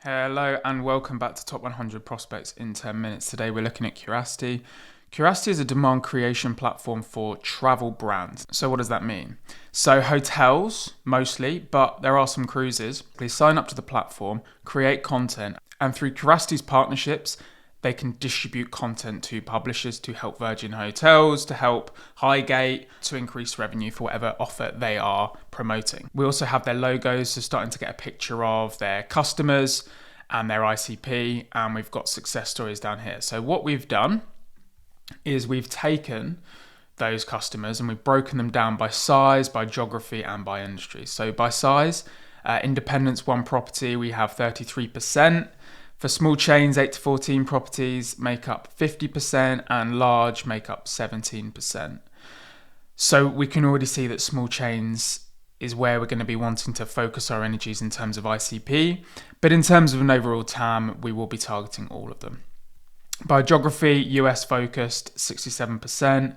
Hello and welcome back to Top 100 Prospects in 10 minutes. Today we're looking at Curacity. Curacity is a demand creation platform for travel brands. So what does that mean? So hotels mostly, but there are some cruises. They sign up to the platform, create content, and through Curacity's partnerships, they can distribute content to publishers to help Virgin Hotels, to help Highgate, to increase revenue for whatever offer they are promoting. We also have their logos, so starting to get a picture of their customers and their ICP, and we've got success stories down here. So what we've done is we've taken those customers and we've broken them down by size, by geography, and by industry. So by size, independents, one property, we have 33%. For small chains, 8 to 14 properties make up 50% and large make up 17%. So we can already see that small chains is where we're going to be wanting to focus our energies in terms of ICP. But in terms of an overall TAM, we will be targeting all of them. By geography, US focused, 67%.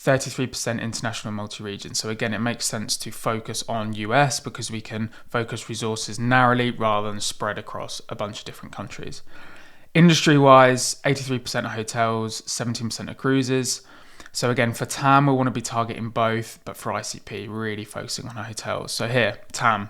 33% international multi-region. So again, it makes sense to focus on US because we can focus resources narrowly rather than spread across a bunch of different countries. Industry-wise, 83% are hotels, 17% are cruises. So again, for TAM, we want to be targeting both, but for ICP, really focusing on hotels. So here, TAM.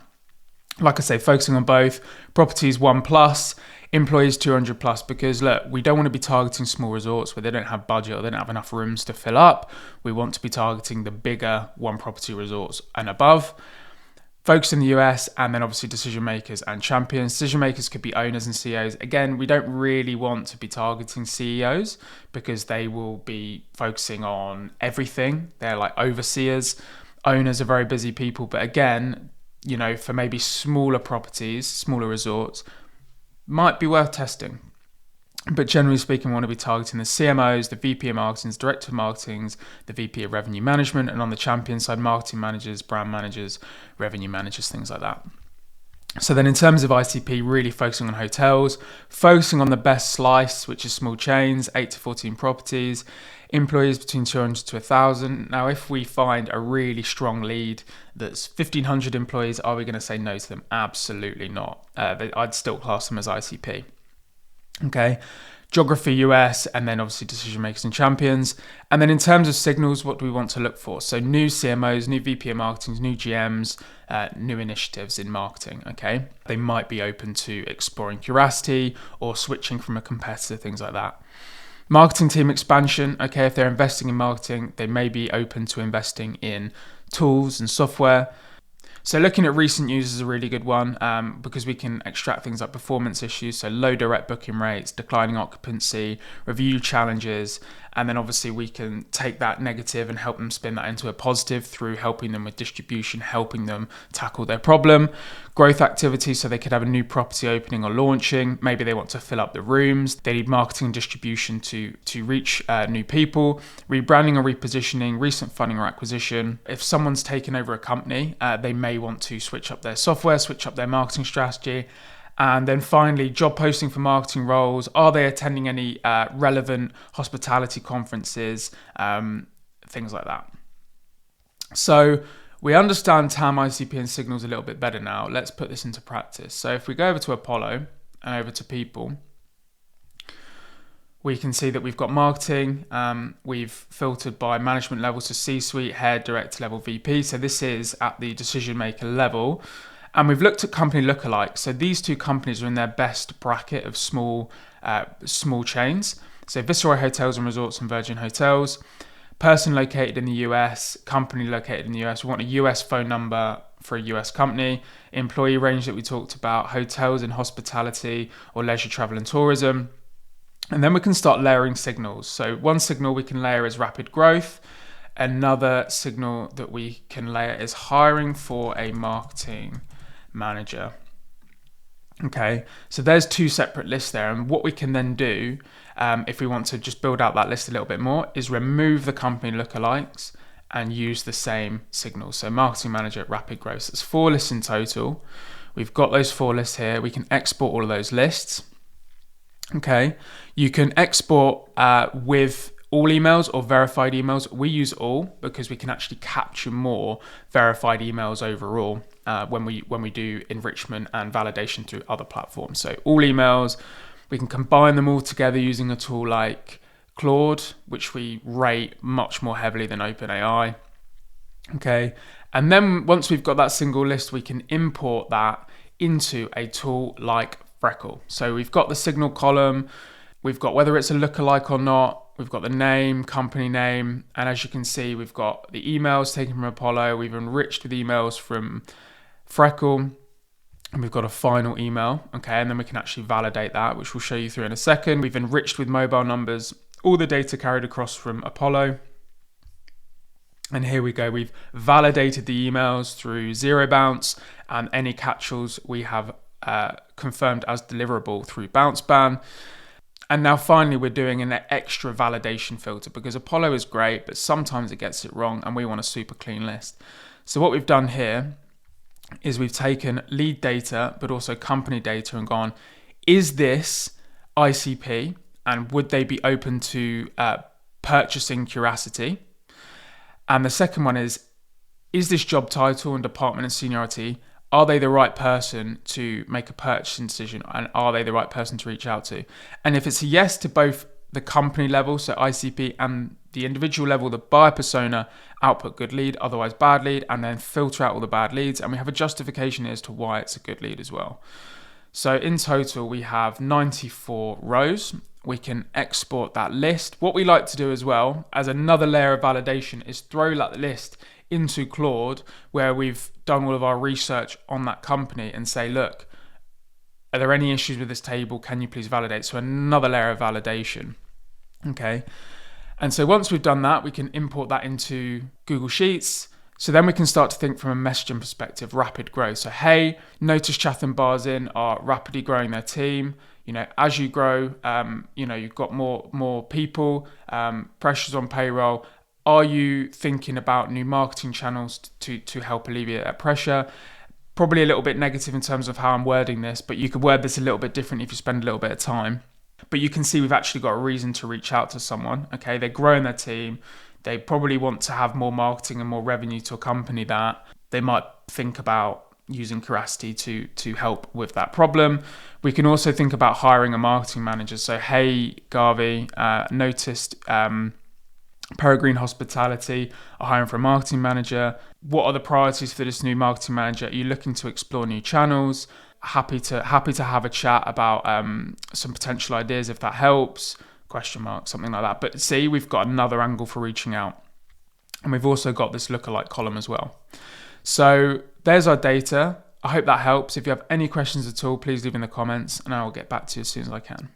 Like I say, focusing on both. Properties 1+, employees 200+, because look, we don't want to be targeting small resorts where they don't have budget or they don't have enough rooms to fill up. We want to be targeting the bigger one property resorts and above. Focus in the US, and then obviously decision makers and champions. Decision makers could be owners and CEOs. Again, we don't really want to be targeting CEOs because they will be focusing on everything. They're like overseers. Owners are very busy people, but again, you know, for maybe smaller properties, smaller resorts, might be worth testing. But generally speaking, we want to be targeting the CMOs, the VP of marketing, director of marketing, the VP of revenue management, and on the champion side, marketing managers, brand managers, revenue managers, things like that. So then in terms of ICP, really focusing on hotels, focusing on the best slice, which is small chains, 8 to 14 properties, employees between 200 to 1,000. Now, if we find a really strong lead that's 1,500 employees, are we going to say no to them? Absolutely not. I'd still class them as ICP. Okay. Geography US, and then obviously decision makers and champions. And then in terms of signals, what do we want to look for? So new CMOs, new VP of marketing, new GMs, new initiatives in marketing, okay? They might be open to exploring Curacity or switching from a competitor, things like that. Marketing team expansion, okay, if they're investing in marketing, they may be open to investing in tools and software. So looking at recent use is a really good one because we can extract things like performance issues, so low direct booking rates, declining occupancy, review challenges, and then obviously we can take that negative and help them spin that into a positive through helping them with distribution, helping them tackle their problem. Growth activity, so they could have a new property opening or launching. Maybe they want to fill up the rooms. They need marketing and distribution to reach new people. Rebranding or repositioning, recent funding or acquisition. If someone's taken over a company, they may want to switch up their software, switch up their marketing strategy. And then finally, job posting for marketing roles. Are they attending any relevant hospitality conferences? Things like that. So we understand TAM, ICP, and signals a little bit better now. Let's put this into practice. So if we go over to Apollo and over to people, we can see that we've got marketing. We've filtered by management levels to C-suite, head, director level, VP. So this is at the decision maker level. And we've looked at company lookalikes. So these two companies are in their best bracket of small chains. So Viceroy Hotels and Resorts and Virgin Hotels. Person located in the US, company located in the US. We want a US phone number for a US company. Employee range that we talked about, hotels and hospitality or leisure travel and tourism. And then we can start layering signals. So one signal we can layer is rapid growth. Another signal that we can layer is hiring for a marketing manager. Okay, so there's two separate lists there. And what we can then do, if we want to just build out that list a little bit more, is remove the company lookalikes and use the same signals. So marketing manager, rapid growth. So it's 4 lists in total. We've got those 4 lists here. We can export all of those lists. Okay, you can export with all emails or verified emails. We use all because we can actually capture more verified emails overall. when we do enrichment and validation through other platforms. So all emails, we can combine them all together using a tool like Claude, which we rate much more heavily than OpenAI. Okay, and then once we've got that single list, we can import that into a tool like Freckle. So we've got the signal column, we've got whether it's a lookalike or not, we've got the name, company name, and as you can see, we've got the emails taken from Apollo, we've enriched with emails from Freckle, and we've got a final email, okay, and then we can actually validate that, which we'll show you through in a second. We've enriched with mobile numbers, all the data carried across from Apollo. And here we go, we've validated the emails through zero bounce, and any catch-alls we have confirmed as deliverable through bounce ban. And now finally we're doing an extra validation filter, because Apollo is great, but sometimes it gets it wrong and we want a super clean list. So what we've done here is we've taken lead data, but also company data, and gone, is this ICP, and would they be open to purchasing Curacity? And the second one is this job title and department and seniority, are they the right person to make a purchasing decision, and are they the right person to reach out to? And if it's a yes to both the company level, so ICP, and the individual level, the buyer persona, output good lead, otherwise bad lead, and then filter out all the bad leads. And we have a justification as to why it's a good lead as well. So in total, we have 94 rows. We can export that list. What we like to do as well, as another layer of validation, is throw that list into Claude, where we've done all of our research on that company, and say, look, are there any issues with this table? Can you please validate? So another layer of validation. Okay. And so once we've done that, we can import that into Google Sheets. So then we can start to think from a messaging perspective, rapid growth. So, hey, notice Chatham Bars Inn are rapidly growing their team. You know, as you grow, you've got more people, pressures on payroll. Are you thinking about new marketing channels to help alleviate that pressure? Probably a little bit negative in terms of how I'm wording this, but you could word this a little bit differently if you spend a little bit of time. But you can see we've actually got a reason to reach out to someone. Okay, they're growing their team. They probably want to have more marketing and more revenue to accompany that. They might think about using Curacity to help with that problem. We can also think about hiring a marketing manager. So, hey, Garvey, noticed Peregrine Hospitality are hiring for a marketing manager. What are the priorities for this new marketing manager? Are you looking to explore new channels? Happy to have a chat about some potential ideas if that helps. Question mark, something like that. But see, we've got another angle for reaching out. And we've also got this lookalike column as well. So there's our data. I hope that helps. If you have any questions at all, please leave in the comments and I will get back to you as soon as I can.